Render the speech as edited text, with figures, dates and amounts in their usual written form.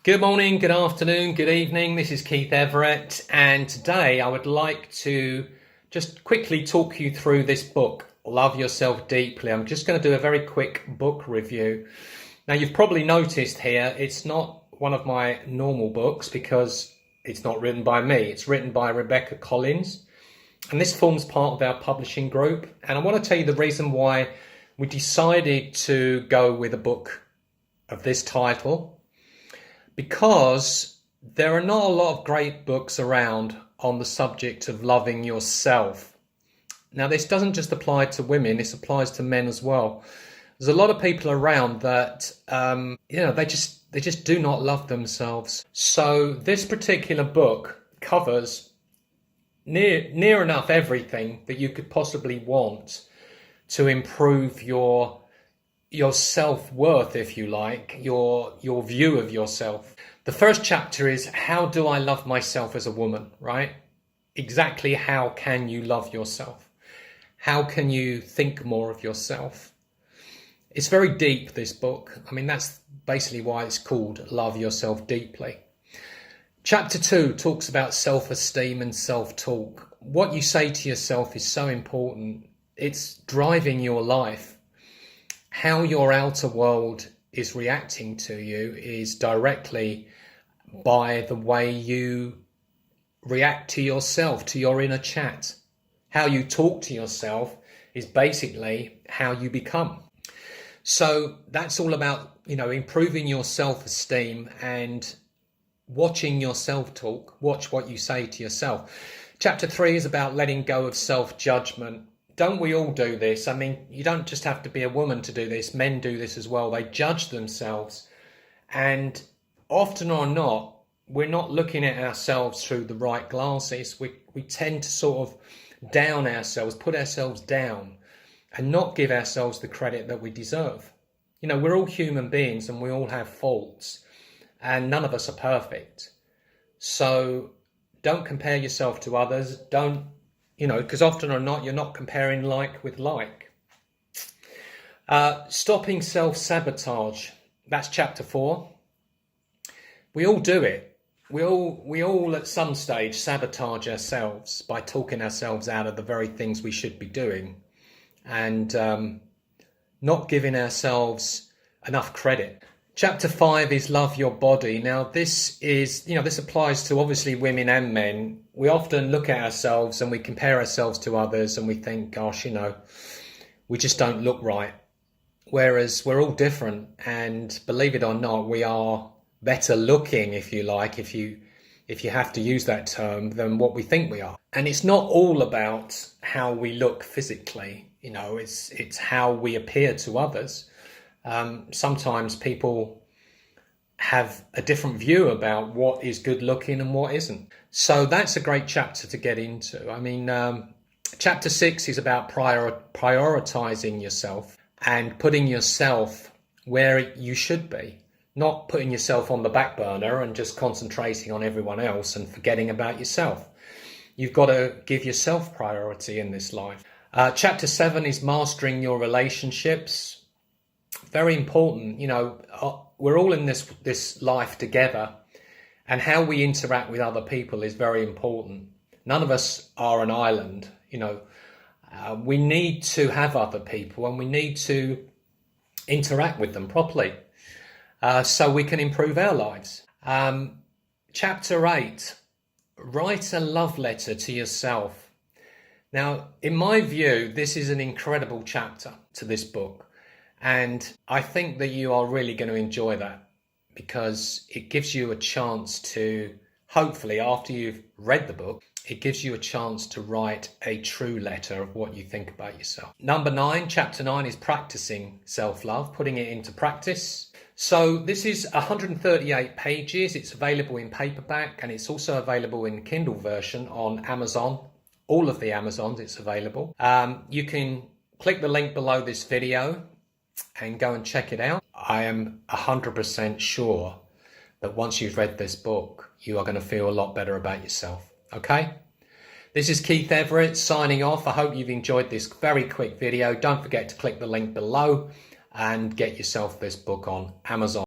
Good morning, good afternoon, good evening. This is Keith Everett, and today I would like to just quickly talk you through this book, Love Yourself Deeply. I'm just going to do a very quick book review. Now, you've probably noticed here, it's not one of my normal books because it's not written by me. It's written by Rebecca Collins, and this forms part of our publishing group. And I want to tell you the reason why we decided to go with a book of this title. Because there are not a lot of great books around on the subject of loving yourself. Now, this doesn't just apply to women, this applies to men as well. There's a lot of people around that, they just do not love themselves. So this particular book covers near enough everything that you could possibly want to improve your self-worth, if you like, your view of yourself. The first chapter is, how do I love myself as a woman, right? Exactly how can you love yourself? How can you think more of yourself? It's very deep, this book. I mean, that's basically why it's called Love Yourself Deeply. Chapter 2 talks about self-esteem and self-talk. What you say to yourself is so important. It's driving your life. How your outer world is reacting to you is directly by the way you react to yourself, to your inner chat. How you talk to yourself is basically how you become. So that's all about, improving your self-esteem and watching your self-talk. Watch what you say to yourself. Chapter 3 is about letting go of self-judgment. Don't we all do this? I mean, you don't just have to be a woman to do this. Men do this as well. They judge themselves. And often or not, we're not looking at ourselves through the right glasses. We tend to sort of down ourselves, put ourselves down, and not give ourselves the credit that we deserve. We're all human beings and we all have faults. And none of us are perfect. So don't compare yourself to others. Because often or not, you're not comparing like with like. Stopping self-sabotage. That's chapter 4. We all do it. We all at some stage sabotage ourselves by talking ourselves out of the very things we should be doing and not giving ourselves enough credit. Chapter 5 is Love Your Body. Now, this applies to obviously women and men. We often look at ourselves and we compare ourselves to others and we think, gosh, we just don't look right. Whereas we're all different, and believe it or not, we are better looking, if you like, if you have to use that term, than what we think we are. And it's not all about how we look physically, it's how we appear to others. Sometimes people have a different view about what is good looking and what isn't. So that's a great chapter to get into. I mean, chapter 6 is about prioritizing yourself and putting yourself where you should be, not putting yourself on the back burner and just concentrating on everyone else and forgetting about yourself. You've got to give yourself priority in this life. Chapter 7 is mastering your relationships. Very important. We're all in this life together, and how we interact with other people is very important. None of us are an island. We need to have other people and we need to interact with them properly so we can improve our lives. Chapter 8, write a love letter to yourself. Now, in my view, this is an incredible chapter to this book. And I think that you are really going to enjoy that, because it gives you a chance to, hopefully after you've read the book, it gives you a chance to write a true letter of what you think about yourself. Chapter 9 is practicing self-love, putting it into practice. So this is 138 pages. It's available in paperback and it's also available in Kindle version on Amazon. All of the Amazons it's available. You can click the link below this video and go and check it out. I am 100% sure that once you've read this book, you are going to feel a lot better about yourself. Okay? This is Keith Everett signing off. I hope you've enjoyed this very quick video. Don't forget to click the link below and get yourself this book on Amazon.